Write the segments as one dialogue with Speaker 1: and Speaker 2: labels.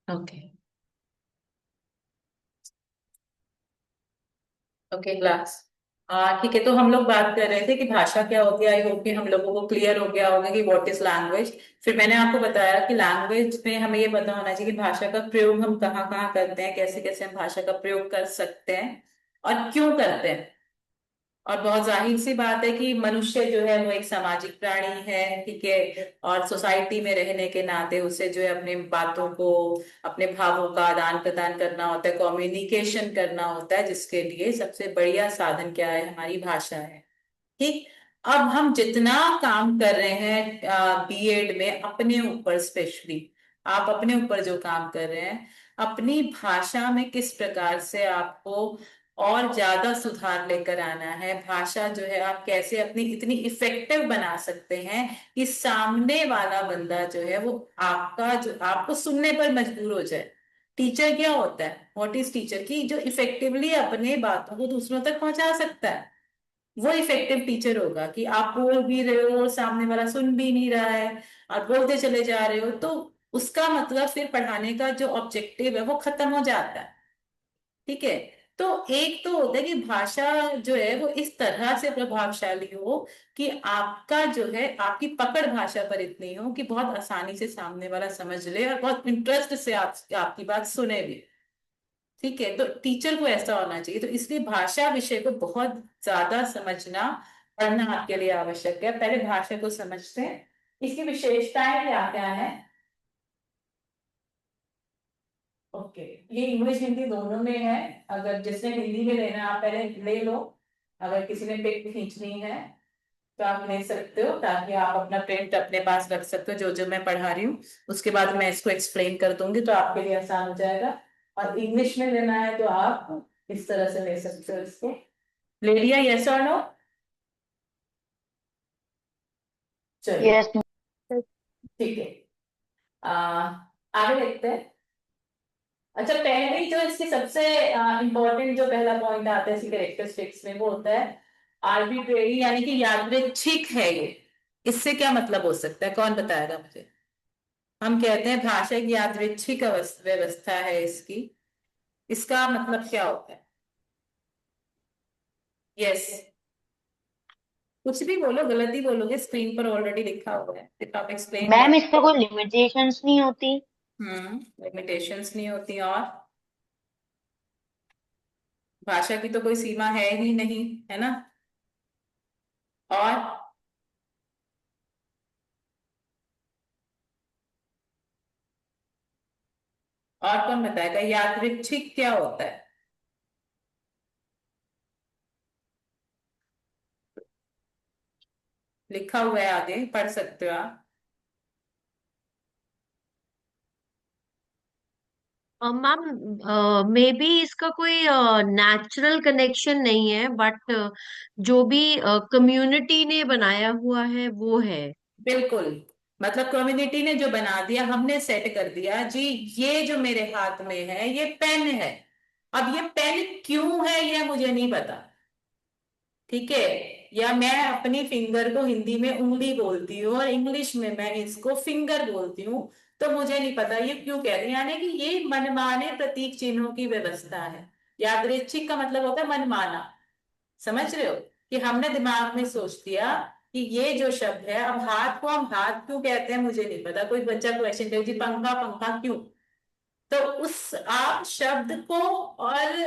Speaker 1: Okay. Okay class. ठीक है, तो हम लोग बात कर रहे थे कि भाषा क्या होती है। आई होप कि हम लोगों को क्लियर हो गया होगा कि व्हाट इज लैंग्वेज। फिर मैंने आपको बताया कि लैंग्वेज में हमें ये पता होना चाहिए कि भाषा का प्रयोग हम कहाँ कहाँ करते हैं, कैसे कैसे हम भाषा का प्रयोग कर सकते हैं और क्यों करते हैं। और बहुत जाहिर सी बात है कि मनुष्य जो है वो एक सामाजिक प्राणी है, ठीक है। और सोसाइटी में रहने के नाते उसे जो है अपने बातों को, अपने भावों का आदान प्रदान करना होता है, कम्युनिकेशन करना होता है, जिसके लिए सबसे बढ़िया साधन क्या है, हमारी भाषा है। ठीक। अब हम जितना काम कर रहे हैं बीएड में अपने ऊपर, स्पेशली आप अपने ऊपर जो काम कर रहे हैं, अपनी भाषा में किस प्रकार से आपको और ज्यादा सुधार लेकर आना है, भाषा जो है आप कैसे अपनी इतनी इफेक्टिव बना सकते हैं कि सामने वाला बंदा जो है वो आपका जो आपको सुनने पर मजबूर हो जाए। टीचर क्या होता है, व्हाट इज टीचर, की जो इफेक्टिवली अपने बातों को दूसरों तक पहुंचा सकता है, वो इफेक्टिव टीचर होगा। कि आप बोल भी रहे हो और सामने वाला सुन भी नहीं रहा है, आप बोलते चले जा रहे हो, तो उसका मतलब फिर पढ़ाने का जो ऑब्जेक्टिव है वो खत्म हो जाता है। ठीक है। तो एक तो होता है कि भाषा जो है वो इस तरह से प्रभावशाली हो कि आपका जो है आपकी पकड़ भाषा पर इतनी हो कि बहुत आसानी से सामने वाला समझ ले और बहुत इंटरेस्ट से आपकी बात सुने भी। ठीक है, तो टीचर को ऐसा होना चाहिए। तो इसलिए भाषा विषय को बहुत ज्यादा समझना, पढ़ना आपके लिए आवश्यक है। पहले भाषा को समझते हैं, इसकी विशेषताएं क्या क्या है। ओके। ये इंग्लिश हिंदी दोनों में है। अगर जिसने हिंदी में लेना है, आप पहले ले लो। अगर किसी ने पिक खींचनी है तो आप ले सकते हो, ताकि आप अपना प्रिंट अपने पास रख सकते हो। जो जो मैं पढ़ा रही हूँ उसके बाद मैं इसको एक्सप्लेन कर दूंगी, तो आपके लिए आसान हो जाएगा। और इंग्लिश में लेना है तो आप इस तरह से ले सकते हो इसको। ले लिया, यस और नो? चलिए।
Speaker 2: यस।
Speaker 1: ठीक है। आ, आगे देखते हैं। अच्छा, पहली जो इसकी सबसे इंपॉर्टेंट जो पहला पॉइंट आता है इसकी कैरेक्टरिस्टिक्स में, वो होता है आर्बिट्रेरी, यानी कि यादृच्छिक है ये। इससे क्या मतलब हो सकता है, कौन बताएगा मुझे? हम कहते हैं भाषा एक यादृच्छिक व्यवस्था है इसकी, इसका मतलब क्या होता है? यस। कुछ भी बोलो, गलत ही बोलोगे, स्क्रीन पर ऑलरेडी लिखा हुआ है, इफ आप एक्सप्लेन
Speaker 2: मैम
Speaker 1: कर।
Speaker 2: इस पे कोई लिमिटेशंस नहीं होती?
Speaker 1: लिमिटेशंस नहीं होती, और भाषा की तो कोई सीमा है ही नहीं, है ना। और कौन बताएगा यादृच्छिक क्या होता है? लिखा हुआ है, आगे पढ़ सकते हो आप।
Speaker 2: मैम मे बी इसका कोई नेचुरल कनेक्शन नहीं है, बट जो भी कम्युनिटी ने बनाया हुआ है वो है।
Speaker 1: बिल्कुल। मतलब कम्युनिटी ने जो बना दिया, हमने सेट कर दिया जी, ये जो मेरे हाथ में है ये पेन है। अब ये पेन क्यों है ये मुझे नहीं पता, ठीक है। या मैं अपनी फिंगर को हिंदी में उंगली बोलती हूँ और इंग्लिश में मैं इसको फिंगर बोलती हूँ, तो मुझे नहीं पता ये क्यों कहते हैं। यानी कि ये मनमाने प्रतीक चिन्हों की व्यवस्था है। यादृच्छिक का मतलब होता है मनमाना। समझ रहे हो? कि हमने दिमाग में सोच दिया कि ये जो शब्द है, अब हाथ को हम हाथ क्यों कहते हैं मुझे नहीं पता। कोई बच्चा क्वेश्चन करे जी पंखा पंखा क्यों, तो उस आप शब्द को और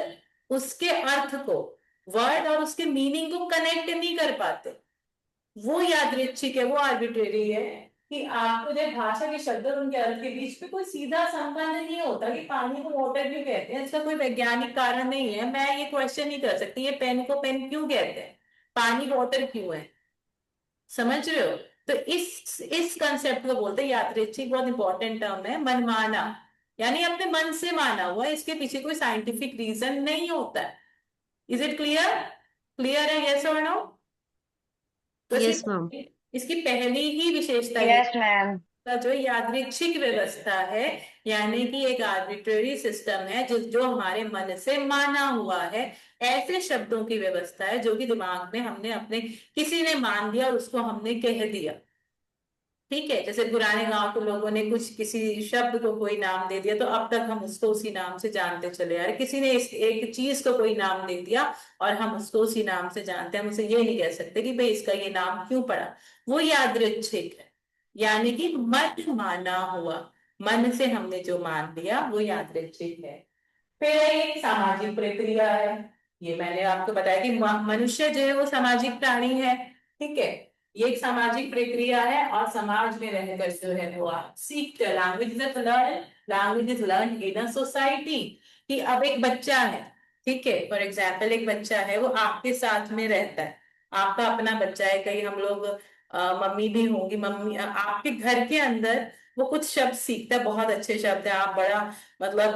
Speaker 1: उसके अर्थ को, वर्ड और उसके मीनिंग को कनेक्ट नहीं कर पाते। वो यादृच्छिक है, वो आर्बिट्रेरी है। कि आपको जो भाषा के शब्द और उनके अर्थ के बीच में कोई सीधा संबंध नहीं होता। कि पानी को वाटर क्यों कहते हैं, इसका कोई वैज्ञानिक कारण नहीं है। मैं ये क्वेश्चन नहीं कर सकती ये पेन को पेन क्यों कहते हैं, पानी वाटर क्यों है। समझ रहे हो? तो इस कंसेप्ट को बोलते हैं यादृच्छिक। बहुत इंपॉर्टेंट टर्म है, मनमाना। यानी अपने मन से माना हुआ है, इसके पीछे कोई साइंटिफिक रीजन नहीं होता है। Is it clear? क्लियर है, यस और नो? तो
Speaker 2: यस मैम।
Speaker 1: इसकी पहली ही विशेषता ये
Speaker 2: यस मैम।
Speaker 1: का जो यादृच्छिक व्यवस्था है, यानी कि एक आर्बिट्रेरी सिस्टम है जो हमारे मन से माना हुआ है। ऐसे शब्दों की व्यवस्था है जो कि दिमाग में हमने अपने किसी ने मान दिया और उसको हमने कह दिया। ठीक है, जैसे पुराने गांव के लोगों ने कुछ किसी शब्द को कोई नाम दे दिया तो अब तक हम उसको उसी नाम से जानते चले आ रहे। किसी ने एक चीज को कोई नाम दे दिया और हम उसको उसी नाम से जानते हैं। हम उसे ये नहीं कह सकते कि भाई इसका ये नाम क्यों पड़ा। वो यादृच्छिक है, यानी कि मन माना हुआ, मन से हमने जो मान लिया वो यादृच्छिक है। फिर एक सामाजिक प्रक्रिया है। ये मैंने आपको बताया कि मनुष्य जो है वो सामाजिक प्राणी है। ठीक है, ये एक सामाजिक प्रक्रिया है और समाज में रहकर जो है वो आप सीखते हैं। Language is learn in a society. कि अब एक बच्चा है, ठीक है, फॉर एग्जाम्पल एक बच्चा है वो आपके साथ में रहता है, आपका अपना बच्चा है। कहीं हम लोग मम्मी भी होंगी, मम्मी आपके घर के अंदर वो कुछ शब्द सीखता है, बहुत अच्छे शब्द है, आप बड़ा मतलब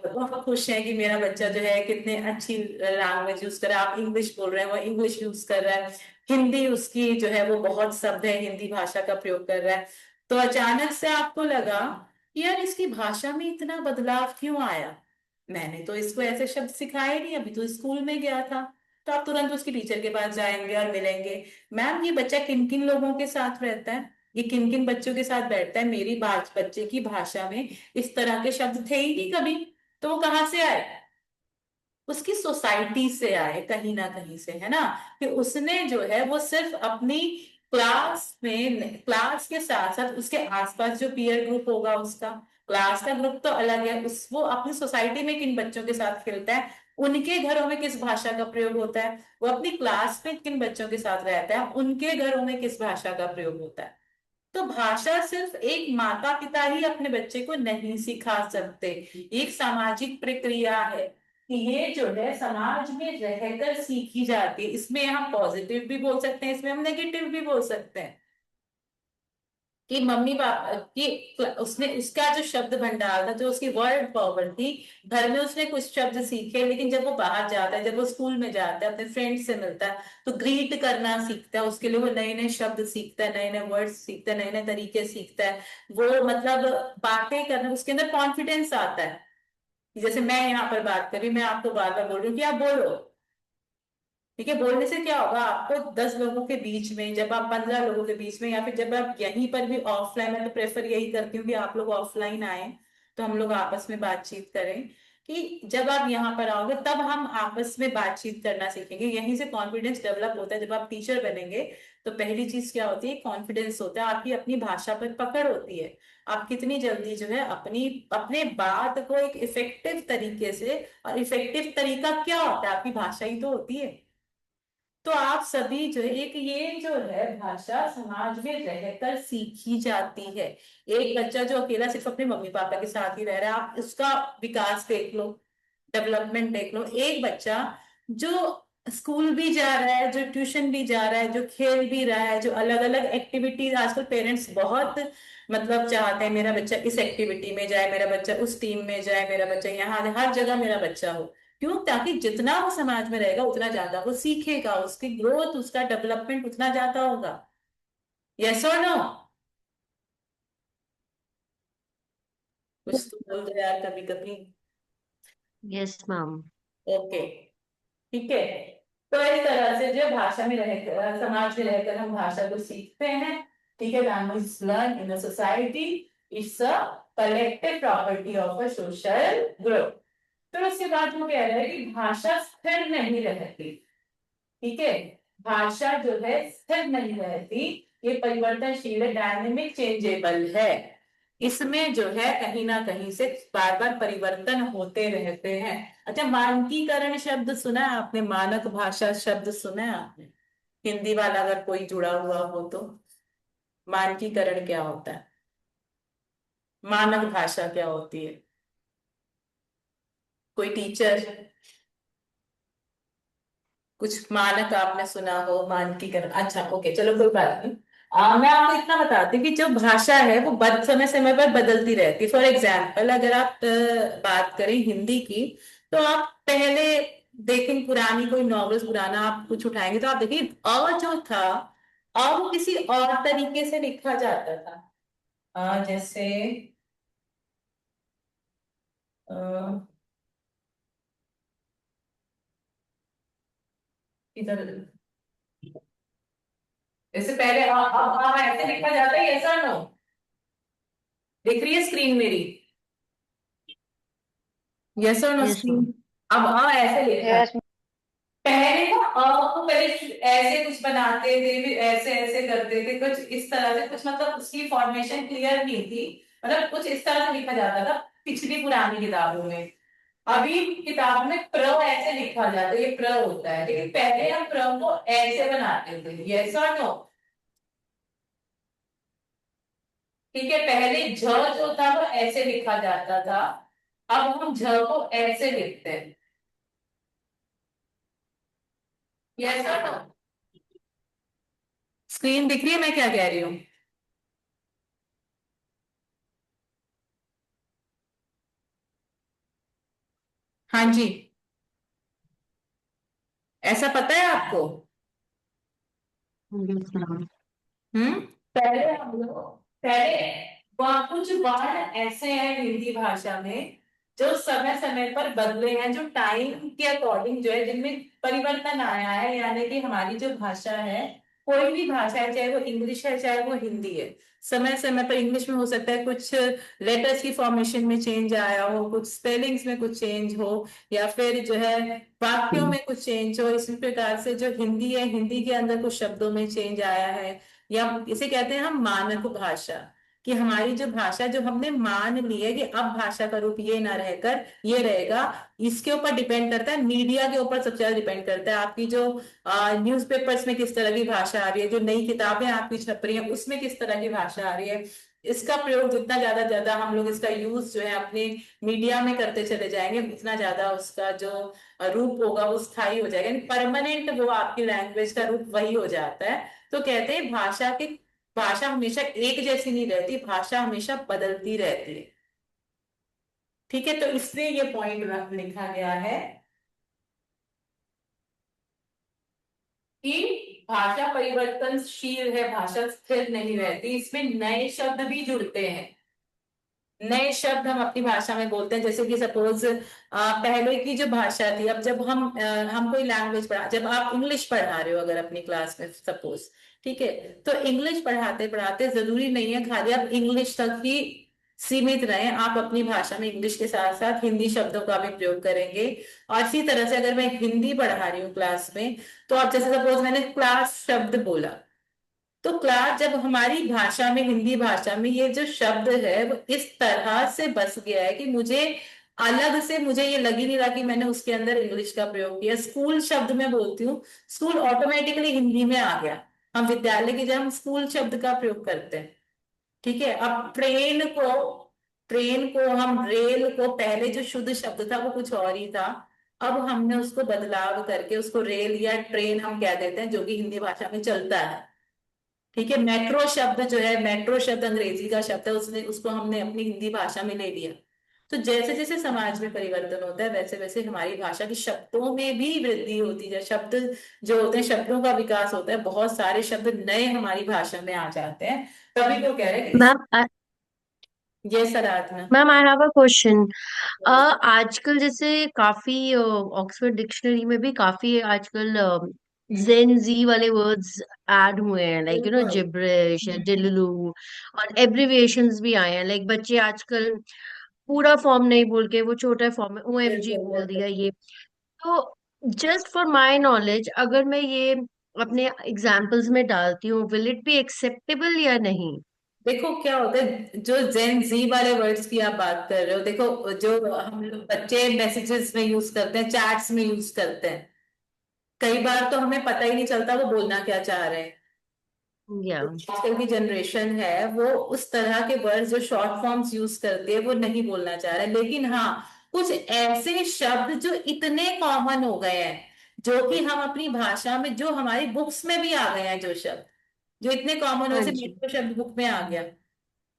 Speaker 1: बहुत खुश हैं कि मेरा बच्चा जो है कितने अच्छी लैंग्वेज यूज कर रहा है। आप इंग्लिश बोल रहे हैं, वो इंग्लिश यूज कर रहा है, हिंदी उसकी जो है वो बहुत शब्द है, हिंदी भाषा का प्रयोग कर रहा है। तो अचानक से आपको लगा कि यार इसकी भाषा में इतना बदलाव क्यों आया। मैंने तो इसको ऐसे शब्द सिखाए नहीं, अभी तो स्कूल में गया था। तो आप तुरंत उसकी टीचर के पास जाएंगे और मिलेंगे, मैम ये बच्चा किन किन लोगों के साथ रहता है, ये किन किन बच्चों के साथ बैठता है, मेरी बात बच्चे की भाषा में इस तरह के शब्द थे ही नहीं कभी। तो वो कहाँ से आए, उसकी सोसाइटी से आए कहीं ना कहीं से, है ना। कि उसने जो है वो सिर्फ अपनी क्लास के साथ साथ उसके आसपास जो पीयर ग्रुप होगा उसका, क्लास का ग्रुप तो अलग है, उस वो अपनी सोसाइटी में किन बच्चों के साथ खेलता है, उनके घरों में किस भाषा का प्रयोग होता है, वो अपनी क्लास में किन बच्चों के साथ रहता है, उनके घरों में किस भाषा का प्रयोग होता है। तो भाषा सिर्फ एक माता पिता ही अपने बच्चे को नहीं सिखा सकते, एक सामाजिक प्रक्रिया है कि ये जो है समाज में रहकर सीखी जाती है। इसमें हम पॉजिटिव भी बोल सकते हैं, इसमें हम नेगेटिव भी बोल सकते हैं। कि मम्मी पापा की उसने उसका जो शब्द भंडार था, जो उसकी वर्ड पावर थी, घर में उसने कुछ शब्द सीखे, लेकिन जब वो बाहर जाता है, जब वो स्कूल में जाता है, अपने फ्रेंड से मिलता है, तो ग्रीट करना सीखता है, उसके लिए वो नए नए शब्द सीखता है, नए नए वर्ड सीखता है, नए नए तरीके सीखता है। वो मतलब बातें करना, उसके अंदर कॉन्फिडेंस आता है। जैसे मैं यहाँ पर बात कर रही हूँ, मैं आपको बार बार बोल रही हूँ कि आप बोलो। ठीक है, बोलने से क्या होगा, आपको 10 लोगों के बीच में, जब आप 15 लोगों के बीच में, या फिर जब आप यहीं पर भी ऑफलाइन, मैं तो प्रेफर यही करती हूँ कि आप लोग ऑफलाइन आए तो हम लोग आपस में बातचीत करें। कि जब आप यहाँ पर आओगे तब हम आपस में बातचीत करना सीखेंगे, यहीं से कॉन्फिडेंस डेवलप होता है। जब आप टीचर बनेंगे तो पहली चीज क्या होती है, कॉन्फिडेंस होता है, आपकी अपनी भाषा पर पकड़ होती है। आप कितनी जल्दी जो है अपनी अपने बात को एक इफेक्टिव तरीके से, और इफेक्टिव तरीका क्या होता है, आपकी भाषा ही तो होती है। तो आप सभी जो है, एक ये जो है भाषा समाज में रहकर सीखी जाती है। एक बच्चा जो अकेला सिर्फ अपने मम्मी पापा के साथ ही रह रहा है, आप उसका विकास देख लो, डेवलपमेंट देख लो। एक बच्चा जो स्कूल भी जा रहा है, जो ट्यूशन भी जा रहा है, जो खेल भी रहा है, जो अलग अलग एक्टिविटीज, आजकल पेरेंट्स बहुत मतलब चाहते हैं मेरा बच्चा इस एक्टिविटी में जाए, मेरा बच्चा उस टीम में जाए, मेरा बच्चा यहाँ, हर जगह मेरा बच्चा हो। क्यों, ताकि जितना वो समाज में रहेगा उतना ज्यादा वो सीखेगा, उसकी ग्रोथ, उसका डेवलपमेंट उतना ज्यादा होगा। यस और नो, कुछ तो बोल दो यार कभी कभी।
Speaker 2: Yes ma'am.
Speaker 1: ओके, ठीक है। तो इस तरह से जो भाषा में रहकर, समाज में रहकर हम भाषा को सीखते हैं। ठीक है, language learn in a society, it's a collective property of a social group. फिर उसके बाद वो कह रहे हैं कि भाषा स्थिर नहीं रहती। ठीक है, भाषा जो है स्थिर नहीं रहती, ये परिवर्तनशील है, डायनेमिक चेंजेबल है। इसमें जो है कहीं ना कहीं से बार बार परिवर्तन होते रहते हैं। अच्छा, मानकीकरण शब्द सुना है आपने, मानक भाषा शब्द सुना है आपने, हिंदी वाला अगर कोई जुड़ा हुआ हो तो। मानकीकरण क्या होता है, मानक भाषा क्या होती है, कोई टीचर, कुछ मानक आपने सुना हो, मानकीकरण। अच्छा ओके, चलो कोई बात नहीं। मैं आपको इतना बताती हूँ कि जो भाषा है वो समय समय पर बदलती रहती है। फॉर एग्जाम्पल अगर आप बात करें हिंदी की, तो आप पहले देखें पुरानी कोई नॉवेल्स, पुराना आप कुछ उठाएंगे तो आप देखिए जो था, वो किसी और तरीके से लिखा जाता था। जैसे अ, इधर इससे पहले ऐसे लिखा जाता है, यस और नो? दिख रही है स्क्रीन मेरी? यस और नो
Speaker 2: यस
Speaker 1: स्क्रीन?
Speaker 2: मैम।
Speaker 1: अब ऐसे लिखा है।
Speaker 2: यस।
Speaker 1: पहले ना को पहले ऐसे कुछ बनाते थे, फिर ऐसे ऐसे करते थे, कुछ इस तरह से, कुछ मतलब उसकी फॉर्मेशन क्लियर नहीं थी। मतलब कुछ इस तरह से लिखा जाता था पिछली पुरानी किताबों में। अभी किताब में प्र ऐसे लिखा जाता है, ये प्र होता है, लेकिन पहले हम प्र को ऐसे बनाते थे। यस और नो? ठीक है, पहले झ जो था वो ऐसे लिखा जाता था, अब हम झ को ऐसे लिखते हैं। यस और नो? स्क्रीन दिख रही है मैं क्या कह रही हूँ? हाँ जी। ऐसा पता है आपको?
Speaker 2: Yes ma'am.
Speaker 1: हम्म। पहले हम लोग पहले कुछ वर्ण ऐसे हैं हिंदी भाषा में जो समय समय पर बदले हैं, जो टाइम के अकॉर्डिंग जो है, जिनमें परिवर्तन आया है। यानी कि हमारी जो भाषा है, कोई भी भाषा है, चाहे वो इंग्लिश है चाहे वो हिंदी है, समय समय पर इंग्लिश में हो सकता है कुछ लेटर्स की फॉर्मेशन में चेंज आया हो, कुछ स्पेलिंग्स में कुछ चेंज हो, या फिर जो है वाक्यों में कुछ चेंज हो। इसी प्रकार से जो हिंदी है, हिंदी के अंदर कुछ शब्दों में चेंज आया है। या इसे कहते हैं हम मानक भाषा, कि हमारी जो भाषा जो हमने मान ली है कि अब भाषा का रूप ये ना रहकर ये रहेगा। इसके ऊपर डिपेंड करता है, मीडिया के ऊपर सबसे ज्यादा डिपेंड करता है। आपकी जो न्यूज़पेपर्स में किस तरह की भाषा आ रही है, जो नई किताबें आपकी छप रही हैं उसमें किस तरह की भाषा आ रही है। इसका प्रयोग जितना ज्यादा हम लोग इसका यूज जो है अपने मीडिया में करते चले जाएंगे, उतना ज्यादा उसका जो रूप होगा वो स्थायी हो जाएगा, यानी परमानेंट वो आपकी लैंग्वेज का रूप वही हो जाता है। तो कहते हैं भाषा हमेशा एक जैसी नहीं रहती, भाषा हमेशा बदलती रहती है। ठीक है, तो इसलिए ये पॉइंट लिखा गया है कि भाषा परिवर्तनशील है, भाषा स्थिर नहीं रहती, इसमें नए शब्द भी जुड़ते हैं। नए शब्द हम अपनी भाषा में बोलते हैं, जैसे कि सपोज पहले की जो भाषा थी, अब जब हम कोई लैंग्वेज पढ़ा, जब आप इंग्लिश पढ़ा रहे हो अगर अपनी क्लास में सपोज, ठीक है, तो इंग्लिश पढ़ाते पढ़ाते जरूरी नहीं है खाली आप इंग्लिश तक ही सीमित रहें, आप अपनी भाषा में इंग्लिश के साथ साथ हिंदी शब्दों का भी प्रयोग करेंगे। और इसी तरह से अगर मैं हिंदी पढ़ा रही हूँ क्लास में, तो आप जैसे सपोज मैंने क्लास शब्द बोला, तो क्लास जब हमारी भाषा में, हिंदी भाषा में ये जो शब्द है वो इस तरह से बस गया है कि मुझे ये लग ही नहीं रहा कि मैंने उसके अंदर इंग्लिश का प्रयोग किया। स्कूल शब्द में बोलती हूँ, स्कूल ऑटोमेटिकली हिंदी में आ गया। हम विद्यालय की जब हम स्कूल शब्द का प्रयोग करते हैं, ठीक है। अब ट्रेन को हम रेल को, पहले जो शुद्ध शब्द था वो कुछ और ही था, अब हमने उसको बदलाव करके उसको रेल या ट्रेन हम कह देते हैं, जो कि हिंदी भाषा में चलता है। ठीक है, मेट्रो शब्द जो है, मेट्रो शब्द अंग्रेजी का शब्द है, उसने उसको हमने अपनी हिंदी भाषा में ले लिया। तो जैसे जैसे समाज में परिवर्तन होता है, वैसे वैसे हमारी भाषा के शब्दों में भी वृद्धि होती है। शब्द जो होते हैं, शब्दों का विकास होता है, बहुत सारे शब्द नए हमारी भाषा में आ जाते हैं। तभी तो कह रहे हैं कि
Speaker 2: मैम
Speaker 1: ये सराहना।
Speaker 2: Ma'am I have a question. आजकल जैसे काफी ऑक्सफोर्ड डिक्शनरी में भी काफी आजकल जेन जी वाले वर्ड्स ऐड हुए हैं, लाइक
Speaker 1: बिल्कुल।
Speaker 2: जिब्रिश, डिल्लू, और एब्रिविएशंस भी आए हैं। लाइक बच्चे आजकल पूरा फॉर्म नहीं बोल के वो छोटा फॉर्म में ओएफजी
Speaker 1: बिल्कुल
Speaker 2: बोल
Speaker 1: बिल्कुल।
Speaker 2: दिया ये। तो जस्ट फॉर माय नॉलेज, अगर मैं ये अपने एग्जाम्पल्स में डालती हूँ, विल इट बी एक्सेप्टेबल या नहीं?
Speaker 1: देखो क्या होता है, जो जेन जी वाले वर्ड्स की आप बात कर रहे हो, देखो जो हम लोग बच्चे मैसेजेस में यूज करते हैं, चैट्स में यूज करते हैं, कई बार तो हमें पता ही नहीं चलता वो बोलना क्या चाह रहे हैं।
Speaker 2: या।
Speaker 1: आजकल की जनरेशन है वो उस तरह के वर्ड्स जो शॉर्ट फॉर्म्स यूज करती है वो नहीं बोलना चाह रहे, लेकिन हाँ, कुछ ऐसे शब्द जो इतने कॉमन हो गए हैं, जो कि हम अपनी भाषा में, जो हमारी बुक्स में भी आ गए हैं, जो शब्द जो इतने कॉमन हो,
Speaker 2: हाँ
Speaker 1: जैसे
Speaker 2: जी।
Speaker 1: मेट्रो शब्द बुक में आ गया,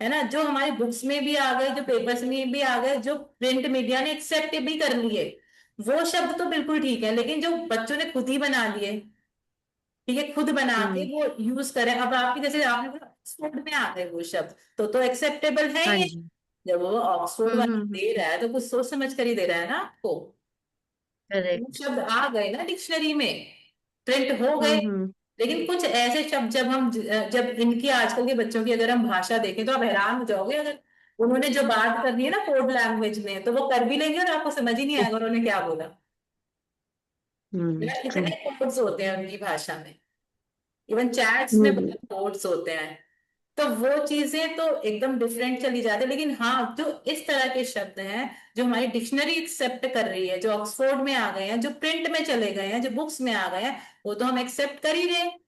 Speaker 1: है ना, जो हमारी बुक्स में भी आ गए, जो पेपर्स में भी आ गए, जो प्रिंट मीडिया ने एक्सेप्ट भी कर लिए, वो शब्द तो बिल्कुल ठीक है। लेकिन जो बच्चों ने खुद ही बना लिए, ठीक है, खुद बना के
Speaker 2: हम्म।
Speaker 1: वो यूज करें, अब आपकी जैसे आपने बोला ऑक्सफोर्ड में आ गए वो शब्द, तो एक्सेप्टेबल है
Speaker 2: हाँ
Speaker 1: ये।
Speaker 2: जी।
Speaker 1: जब वो ऑक्सफोर्ड वाला
Speaker 2: हम्म।
Speaker 1: दे रहा है तो कुछ सोच समझ कर ही दे रहा है ना आपको। वो
Speaker 2: करेक्ट।
Speaker 1: शब्द आ गए ना डिक्शनरी में, प्रिंट हो गए,
Speaker 2: हम्म।
Speaker 1: लेकिन कुछ ऐसे शब्द जब इनकी आजकल के बच्चों की अगर हम भाषा देखें तो आप हैरान हो जाओगे। अगर उन्होंने जो बात करनी है ना कोड लैंग्वेज में, तो वो कर भी लेंगे और आपको समझ ही नहीं आएगा उन्होंने क्या बोला। यार
Speaker 2: ट्रू।
Speaker 1: इतने कोड्स होते हैं उनकी भाषा में, इवन चैट्स में
Speaker 2: हम्म।
Speaker 1: बहुत कोड्स होते हैं। तो वो चीजें तो एकदम डिफरेंट चली जाती है। लेकिन हाँ, जो इस तरह के शब्द हैं जो हमारी डिक्शनरी एक्सेप्ट कर रही है, जो ऑक्सफोर्ड में आ गए हैं, जो प्रिंट में चले गए हैं, जो बुक्स में आ गए हैं, वो तो हम एक्सेप्ट कर ही रहे हैं,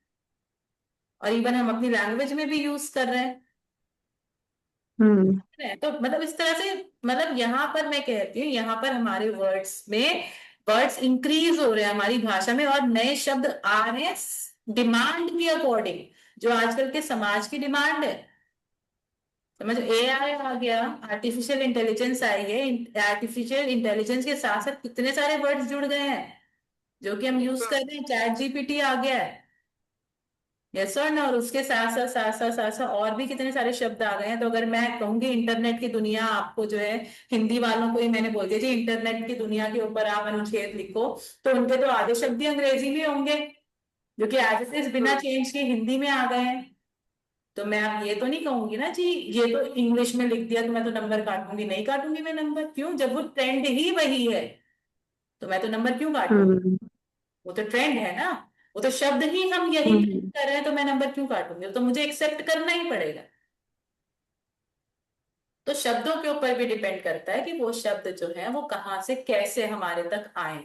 Speaker 1: और इवन हम अपनी लैंग्वेज में भी यूज कर रहे
Speaker 2: हम्म।
Speaker 1: हैं। तो मतलब इस तरह से, मतलब यहाँ पर मैं कहती हूँ, यहाँ पर हमारे वर्ड्स में वर्ड्स इंक्रीज हो रहे हैं हमारी भाषा में, और नए शब्द आ रहे हैं डिमांड के अकॉर्डिंग, जो आजकल के समाज की डिमांड है। समझ, एआई आ गया, आर्टिफिशियल इंटेलिजेंस आई है। आर्टिफिशियल इंटेलिजेंस के साथ साथ कितने सारे वर्ड्स जुड़ गए हैं जो कि हम यूज कर रहे हैं। चैट जीपीटी आ गया है, यस और नो, और उसके साथ साथ और भी कितने सारे शब्द आ गए हैं। तो अगर मैं कहूंगी इंटरनेट की दुनिया, आपको जो है हिंदी वालों को ही मैंने बोल दिया जी इंटरनेट की दुनिया के ऊपर आप अनुच्छेद लिखो, तो उनके तो आधे शब्द ही अंग्रेजी में होंगे, जो कि एज इट इज बिना चेंज के हिंदी में आ गए हैं। तो मैं अब ये तो नहीं कहूंगी ना जी ये तो इंग्लिश में लिख दिया तो मैं तो नंबर काटूंगी, नहीं काटूंगी मैं नंबर। क्यों? जब वो ट्रेंड ही वही है तो मैं तो नंबर क्यों काटूं?
Speaker 2: हम्म।
Speaker 1: वो तो ट्रेंड है ना, वो तो शब्द ही हम यही
Speaker 2: हम्म।
Speaker 1: कर रहे हैं, तो मैं नंबर क्यों काटूंगी? वो तो मुझे एक्सेप्ट करना ही पड़ेगा। तो शब्दों के ऊपर भी डिपेंड करता है कि वो शब्द जो है वो कहाँ से कैसे हमारे तक आए।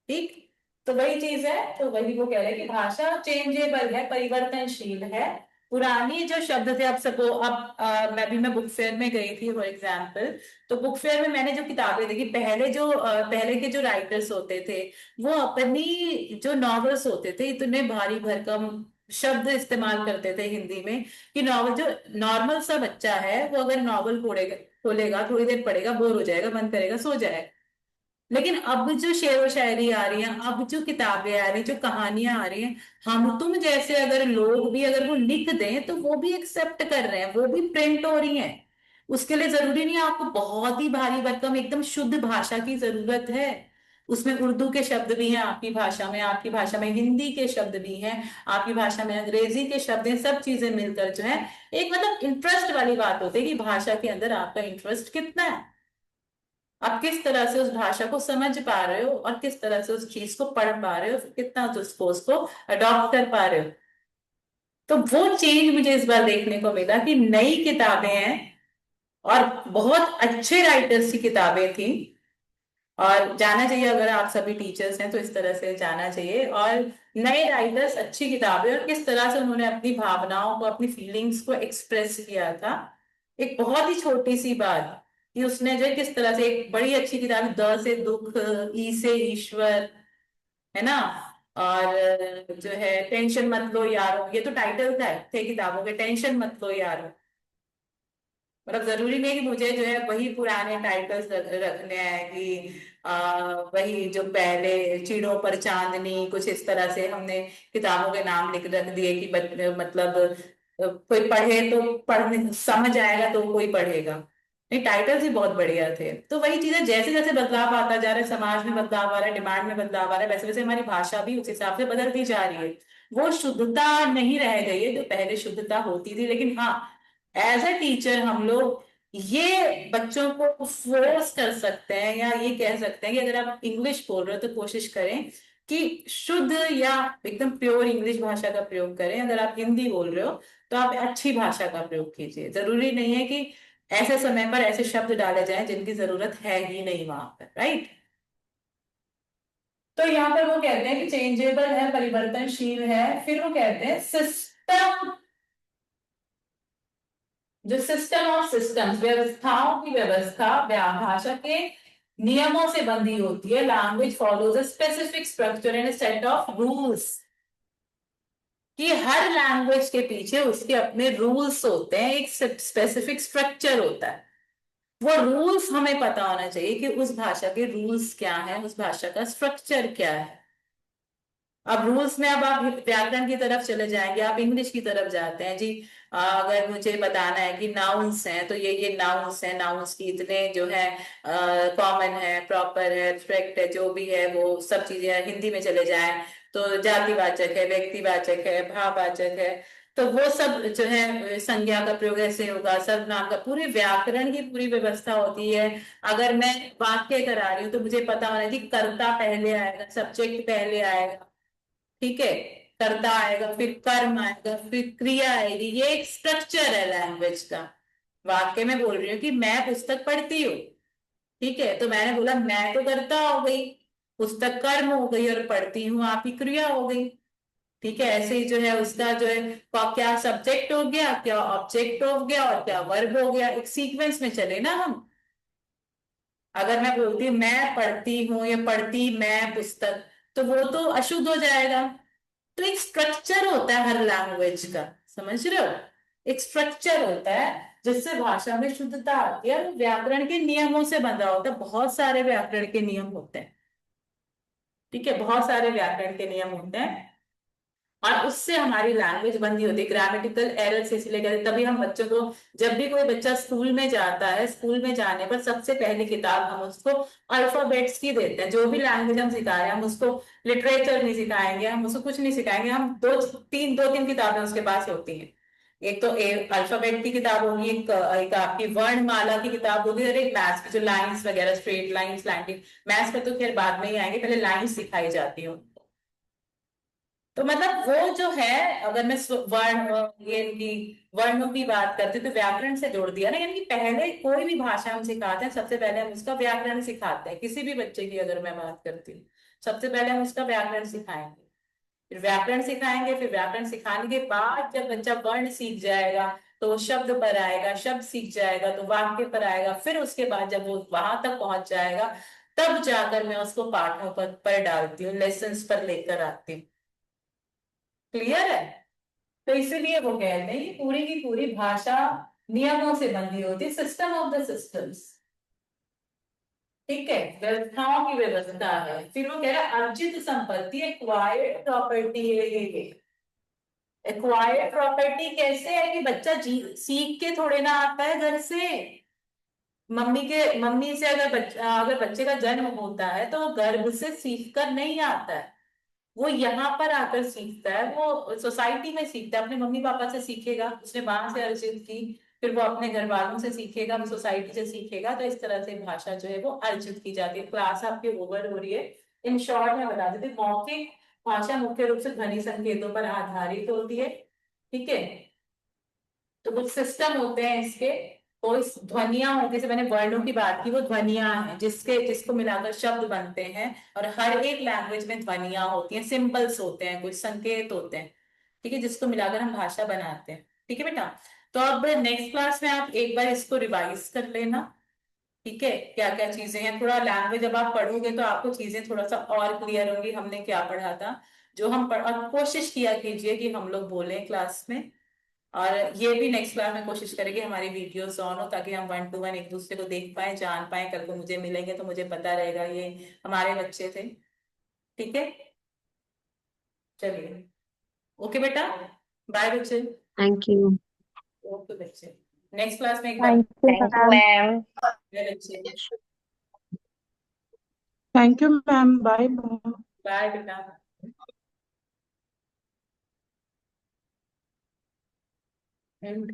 Speaker 1: ठीक। तो वही चीज है, तो वही वो कह रहे हैं कि भाषा चेंजेबल है, परिवर्तनशील है। पुरानी जो शब्द थे, अब सपो अब मैं बुक फेयर में गई थी फॉर एग्जाम्पल। तो बुक फेयर में मैंने जो किताबें देखी, पहले के जो राइटर्स होते थे, वो अपनी जो नॉवेल्स होते थे इतने भारी भरकम शब्द इस्तेमाल करते थे हिंदी में कि नॉवल जो नॉर्मल सा बच्चा है वो अगर नॉवल खोलेगा खोलेगा थोड़ी देर पढ़ेगा, बोर हो जाएगा, बंद करेगा, सो जाएगा। लेकिन अब जो शेर व शायरी आ रही है, अब जो किताबें आ रही, जो कहानियां आ रही हैं, हम तुम जैसे अगर लोग भी अगर वो लिख दें तो वो भी एक्सेप्ट कर रहे हैं, वो भी प्रिंट हो रही हैं। उसके लिए जरूरी नहीं है आपको बहुत ही भारी भरकम एकदम शुद्ध भाषा की जरूरत है। उसमें उर्दू के शब्द भी हैं आपकी भाषा में, आपकी भाषा में हिंदी के शब्द भी हैं, आपकी भाषा में अंग्रेजी के शब्द हैं, सब चीजें मिलकर जो है एक मतलब इंटरेस्ट वाली बात होती है कि भाषा के अंदर आपका इंटरेस्ट कितना है। आप किस तरह से उस भाषा को समझ पा रहे हो और किस तरह से उस चीज को पढ़ पा रहे हो, कितना तो उसको अडॉप्ट कर पा रहे हो। तो वो चेंज मुझे इस बार देखने को मिला कि नई किताबें हैं और बहुत अच्छे राइटर्स की किताबें थी। और जाना चाहिए, अगर आप सभी टीचर्स हैं तो इस तरह से जाना चाहिए। और नए राइटर्स, अच्छी किताबें, और किस तरह से उन्होंने अपनी भावनाओं को, अपनी फीलिंग्स को एक्सप्रेस किया था। एक बहुत ही छोटी सी बात कि उसने जो है किस तरह से एक बड़ी अच्छी किताब है, द से दुख, ई से ईश्वर, है ना, और जो है टेंशन मत लो यारो, ये तो टाइटल थे किताबों के, टेंशन मत लो यारो। मतलब जरूरी नहीं कि मुझे जो है वही पुराने टाइटल्स रखने हैं कि वही जो पहले चिड़ों पर चांदनी, कुछ इस तरह से हमने किताबों के नाम लिख रख दिए कि मतलब कोई पढ़े तो पढ़ने समझ आएगा तो कोई पढ़ेगा। नहीं, टाइटल्स ही बहुत बढ़िया थे। तो वही चीजें जैसे जैसे बदलाव आता जा रहा है, समाज में बदलाव आ रहा है, डिमांड में बदलाव आ रहा है, वैसे वैसे हमारी भाषा भी उस हिसाब से बदलती जा रही है। वो शुद्धता नहीं रह गई है जो पहले शुद्धता होती थी। लेकिन हाँ, एज अ टीचर हम लोग ये बच्चों को फोर्स कर सकते हैं, या ये कह सकते हैं कि अगर आप इंग्लिश बोल रहे हो तो कोशिश करें कि शुद्ध या एकदम प्योर इंग्लिश भाषा का प्रयोग करें। अगर आप हिंदी बोल रहे हो तो आप अच्छी भाषा का प्रयोग कीजिए। जरूरी नहीं है कि ऐसे समय पर ऐसे शब्द डाले जाएं जिनकी जरूरत है ही नहीं वहां पर, राइट। तो यहाँ पर वो कहते हैं कि चेंजेबल है, परिवर्तनशील है। फिर वो कहते हैं सिस्टम, जो सिस्टम ऑफ सिस्टम्स, व्यवस्थाओं की व्यवस्था भाषा के नियमों से बंधी होती है। Language follows a specific structure and set of rules, कि हर लैंग्वेज के पीछे उसके अपने रूल्स होते हैं, एक स्पेसिफिक स्ट्रक्चर होता है। वो रूल्स हमें पता होना चाहिए कि उस भाषा के रूल्स क्या है, उस भाषा का स्ट्रक्चर क्या है। अब रूल्स में अब आप व्याकरण की तरफ चले जाएंगे, आप इंग्लिश की तरफ जाते हैं जी। अगर मुझे बताना है कि नाउन्स हैं तो ये नाउन्स हैं, नाउन्स की इतने जो है कॉमन है, प्रॉपर है, एब्स्ट्रैक्ट है, जो भी है वो सब चीजें हिंदी में चले जाएं। तो जातिवाचक है, व्यक्तिवाचक है, भाववाचक है। तो वो सब जो है संज्ञा का प्रयोग ऐसे होगा, सर्वनाम का, पूरे व्याकरण की पूरी व्यवस्था होती है। अगर मैं वाक्य करा रही हूँ तो मुझे पता होना चाहिए कर्ता पहले आएगा, सब्जेक्ट पहले आएगा, ठीक है, कर्ता आएगा, फिर कर्म आएगा, फिर क्रिया आएगी। ये एक स्ट्रक्चर है लैंग्वेज का। वाक्य में बोल रही हूँ कि मैं पुस्तक पढ़ती हूँ, ठीक है, तो मैंने बोला मैं तो कर्ता हो गई, पुस्तक कर्म हो गई, और पढ़ती हूँ आपकी क्रिया हो गई। ठीक है, ऐसे ही जो है उसका जो है क्या सब्जेक्ट हो गया, क्या ऑब्जेक्ट हो गया, और क्या वर्ब हो गया, एक सीक्वेंस में चले ना हम। अगर मैं बोलती हूँ मैं पढ़ती हूँ या पढ़ती मैं पुस्तक, तो वो तो अशुद्ध हो जाएगा। तो एक स्ट्रक्चर होता है हर लैंग्वेज का, समझ रहे हो? एक स्ट्रक्चर होता है जिससे भाषा में शुद्धता आती है, और व्याकरण के नियमों से बंधा होता है। बहुत सारे व्याकरण के नियम होते हैं, ठीक है, बहुत सारे व्याकरण के नियम होते हैं, और उससे हमारी लैंग्वेज बंदी होती है। ग्रामेटिकल एरर्स इसलिए कहते हैं, तभी हम बच्चों को, जब भी कोई बच्चा स्कूल में जाता है, स्कूल में जाने पर सबसे पहली किताब हम उसको अल्फाबेट्स की देते हैं। जो भी लैंग्वेज हम सिखा रहे हैं, हम उसको लिटरेचर नहीं सिखाएंगे, हम उसको कुछ नहीं सिखाएंगे, हम दो तीन किताबें उसके पास होती हैं। एक तो अल्फाबेट की किताब होगी, एक आपकी वर्णमाला की किताब होगी, और एक मैथ्स की जो लाइंस वगैरह, स्ट्रेट लाइंस, स्लैंटिंग। मैथ्स पे तो खैर बाद में ही आएंगे, पहले लाइंस सिखाई जाती है। तो मतलब वो जो है, अगर मैं ये इनकी वर्णों की बात करती हूँ, तो व्याकरण से जोड़ दिया ना। यानी कि पहले कोई भी भाषा हम सिखाते हैं, सबसे पहले हम उसका व्याकरण सिखाते हैं। किसी भी बच्चे की अगर मैं बात करती हूँ, सबसे पहले हम उसका व्याकरण सिखाएंगे, फिर व्याकरण सिखाएंगे, फिर व्याकरण सिखाने के बाद जब बच्चा वर्ण सीख जाएगा तो वो शब्द पर आएगा, शब्द सीख जाएगा तो वाक्य पर आएगा, फिर उसके बाद जब वो वहां तक पहुंच जाएगा, तब जाकर मैं उसको पाठों पर डालती हूँ, लेसन्स पर लेकर आती हूँ। क्लियर है? तो इसीलिए वो कहते हैं कि पूरी की पूरी भाषा नियमों से बंधी होती है, सिस्टम ऑफ द सिस्टम्स, ठीक है, व्यवस्थाओं की व्यवस्था है। फिर वो कह रहा है अर्जित संपत्ति, एक्वायर्ड प्रॉपर्टी है ये। एक्वायर्ड प्रॉपर्टी कैसे है कि बच्चा सीख के थोड़े ना आता है घर से। मम्मी से अगर बच्चे का जन्म होता है तो वो गर्भ से सीख कर नहीं आता है, वो यहाँ पर आकर सीखता है, वो सोसाइटी में सीखता है, अपने मम्मी पापा से सीखेगा, उसने वहां से अर्जित की, फिर वो अपने घर वालों से सीखेगा, वो सोसाइटी से सीखेगा। तो इस तरह से भाषा जो है वो अर्जित की जाती है। क्लास आपकी ओवर हो रही है, इन शॉर्ट में बता देते, मौखिक भाषा मुख्य रूप से ध्वनि संकेतों पर आधारित होती है, ठीक है। तो कुछ सिस्टम होते हैं इसके, तो इस ध्वनियां होंगी, जैसे मैंने वर्णों की बात की, वो ध्वनियां हैं जिसको मिलाकर शब्द बनते हैं। और हर एक लैंग्वेज में ध्वनियां होती हैं, सिंबल्स होते हैं, कुछ संकेत होते हैं, ठीक है, जिसको मिलाकर हम भाषा बनाते हैं। ठीक है बेटा? तो अब नेक्स्ट क्लास में आप एक बार इसको रिवाइज कर लेना, ठीक है, क्या क्या चीजें हैं। थोड़ा लैंग्वेज जब आप पढ़ोगे तो आपको चीजें थोड़ा सा और क्लियर होंगी, हमने क्या पढ़ा था, जो हम और कोशिश किया कीजिए कि हम लोग बोलें क्लास में। और ये भी नेक्स्ट बार में कोशिश करेंगे हमारी वीडियोस ऑन हो, ताकि हम वन टू वन एक दूसरे को देख पाए, जान पाए। कल को मुझे मिलेंगे तो मुझे पता रहेगा ये हमारे बच्चे थे, ठीक है। चलिए, ओके बेटा, बाय बच्चे।
Speaker 2: Thank you.
Speaker 1: ओके बच्चे, नेक्स्ट क्लास में एक बार।
Speaker 3: Thank you
Speaker 4: thank you
Speaker 3: ma'am.
Speaker 4: Ma'am.
Speaker 1: Bye बच्चे।
Speaker 3: Thank you ma'am, bye ma'am.
Speaker 1: Bye बेटा। And